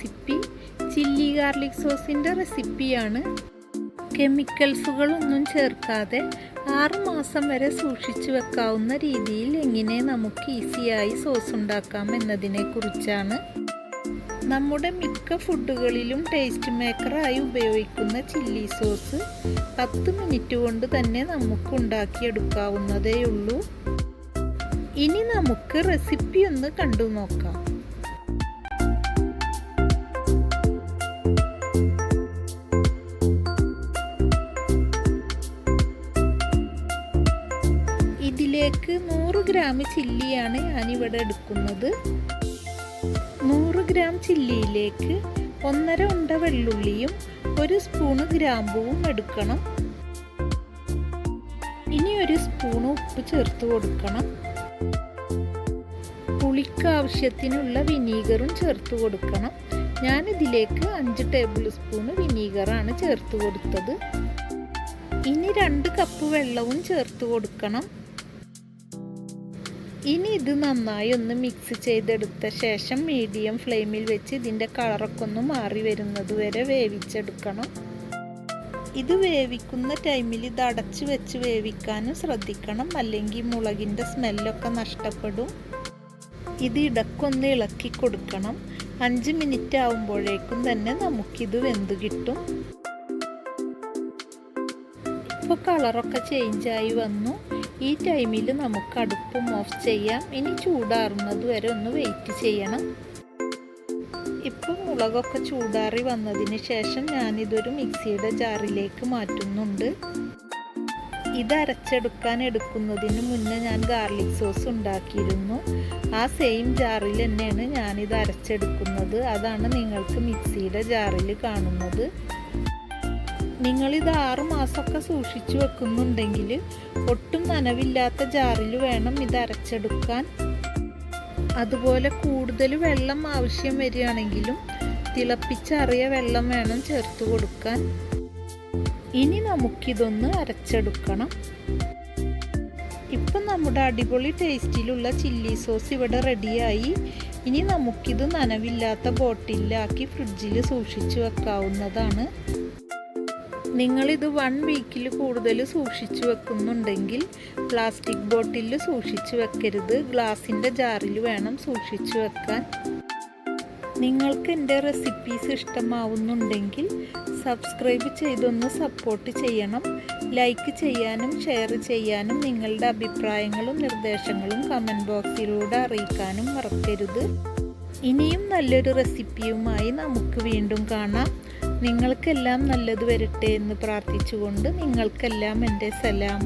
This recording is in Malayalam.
റെസിപ്പി ചില്ലി ഗാർലിക് സോസിൻ്റെ റെസിപ്പിയാണ്. കെമിക്കൽസുകളൊന്നും ചേർക്കാതെ 6 മാസം വരെ സൂക്ഷിച്ചു വെക്കാവുന്ന രീതിയിൽ എങ്ങനെ നമുക്ക് ഈസിയായി സോസ് ഉണ്ടാക്കാം എന്നതിനെ കുറിച്ചാണ്. നമ്മുടെ മിക്ക ഫുഡുകളിലും ടേസ്റ്റ് മേക്കറായി ഉപയോഗിക്കുന്ന ചില്ലി സോസ് 10 മിനിറ്റ് കൊണ്ട് തന്നെ നമുക്ക് ഉണ്ടാക്കിയെടുക്കാവുന്നതേ ഉള്ളൂ. ഇനി നമുക്ക് റെസിപ്പി ഒന്ന് കണ്ടു നോക്കാം. ഇതിലേക്ക് 100 ഗ്രാം ചില്ലിയാണ് ഞാനിവിടെ എടുക്കുന്നത്. 100 ഗ്രാം ചില്ലിയിലേക്ക് 1.5 ഉണ്ട വെള്ളുള്ളിയും 1 സ്പൂണ് ഗ്രാമ്പുവും എടുക്കണം. ഇനി 1 സ്പൂൺ ഉപ്പ് ചേർത്ത് കൊടുക്കണം. പുളിക്ക് ആവശ്യത്തിനുള്ള വിനീഗറും ചേർത്ത് കൊടുക്കണം. ഞാനിതിലേക്ക് 5 ടേബിൾ സ്പൂൺ വിനീഗറാണ് ചേർത്ത് കൊടുത്തത്. ഇനി 2 കപ്പ് വെള്ളവും ചേർത്ത് കൊടുക്കണം. ഇനി ഇത് നന്നായി ഒന്ന് മിക്സ് ചെയ്തെടുത്ത ശേഷം മീഡിയം ഫ്ലെയിമിൽ വെച്ച് ഇതിൻ്റെ കളറൊക്കെ ഒന്ന് മാറി വരുന്നത് വരെ വേവിച്ചെടുക്കണം. ഇത് വേവിക്കുന്ന ടൈമിൽ ഇത് അടച്ച് വെച്ച് വേവിക്കാനും ശ്രദ്ധിക്കണം, അല്ലെങ്കിൽ മുളകിൻ്റെ സ്മെല്ലൊക്കെ നഷ്ടപ്പെടും. ഇത് ഇടയ്ക്കൊന്ന് ഇളക്കി കൊടുക്കണം. 5 മിനിറ്റ് ആവുമ്പോഴേക്കും തന്നെ നമുക്കിത് വെന്ത് കിട്ടും. ഇപ്പോൾ കളറൊക്കെ ചേഞ്ചായി വന്നു. ഈ ടൈമിൽ നമുക്ക് അടുപ്പും ഓഫ് ചെയ്യാം. ഇനി ചൂടാറുന്നത് വരെ ഒന്ന് വെയിറ്റ് ചെയ്യണം. ഇപ്പോൾ മുളകൊക്കെ ചൂടാറി വന്നതിന് ശേഷം ഞാനിതൊരു മിക്സിയുടെ ജാറിലേക്ക് മാറ്റുന്നുണ്ട്. ഇത് അരച്ചെടുക്കാൻ എടുക്കുന്നതിന് മുന്നേ ഞാൻ ഗാർലിക് സോസ് ഉണ്ടാക്കിയിരുന്നു. ആ സെയിം ജാറിൽ തന്നെയാണ് ഞാനിത് അരച്ചെടുക്കുന്നത്. അതാണ് നിങ്ങൾക്ക് മിക്സിയുടെ ജാറിൽ കാണുന്നത്. നിങ്ങളിത് 6 മാസമൊക്കെ സൂക്ഷിച്ചു വെക്കുന്നുണ്ടെങ്കിൽ ഒട്ടും നനവില്ലാത്ത ജാറിൽ വേണം ഇത് അരച്ചെടുക്കാൻ. അതുപോലെ കൂടുതൽ വെള്ളം ആവശ്യം വരികയാണെങ്കിലും തിളപ്പിച്ചറിയ വെള്ളം വേണം ചേർത്ത് കൊടുക്കാൻ. ഇനി നമുക്കിതൊന്ന് അരച്ചെടുക്കണം. ഇപ്പം നമ്മുടെ അടിപൊളി ടേസ്റ്റിലുള്ള ചില്ലി സോസ് ഇവിടെ റെഡിയായി. ഇനി നമുക്കിത് നനവില്ലാത്ത ബോട്ടിലാക്കി ഫ്രിഡ്ജിൽ സൂക്ഷിച്ചു വെക്കാവുന്നതാണ്. നിങ്ങളിത് 1 വീക്കിൽ കൂടുതൽ സൂക്ഷിച്ചു വെക്കുന്നുണ്ടെങ്കിൽ പ്ലാസ്റ്റിക് ബോട്ടിലിൽ സൂക്ഷിച്ചു വെക്കരുത്, ഗ്ലാസിൻ്റെ ജാറിൽ വേണം സൂക്ഷിച്ചു വെക്കാൻ. നിങ്ങൾക്ക് എൻ്റെ റെസിപ്പീസ് ഇഷ്ടമാവുന്നുണ്ടെങ്കിൽ സബ്സ്ക്രൈബ് ചെയ്തൊന്ന് സപ്പോർട്ട് ചെയ്യണം. ലൈക്ക് ചെയ്യാനും ഷെയർ ചെയ്യാനും നിങ്ങളുടെ അഭിപ്രായങ്ങളും നിർദ്ദേശങ്ങളും കമൻറ്റ് ബോക്സിലൂടെ അറിയിക്കാനും മറക്കരുത്. ഇനിയും നല്ലൊരു റെസിപ്പിയുമായി നമുക്ക് വീണ്ടും കാണാം. നിങ്ങൾക്കെല്ലാം നല്ലത് വരട്ടെ എന്ന് പ്രാർത്ഥിച്ചുകൊണ്ട് നിങ്ങൾക്കെല്ലാം എൻ്റെ സലാം.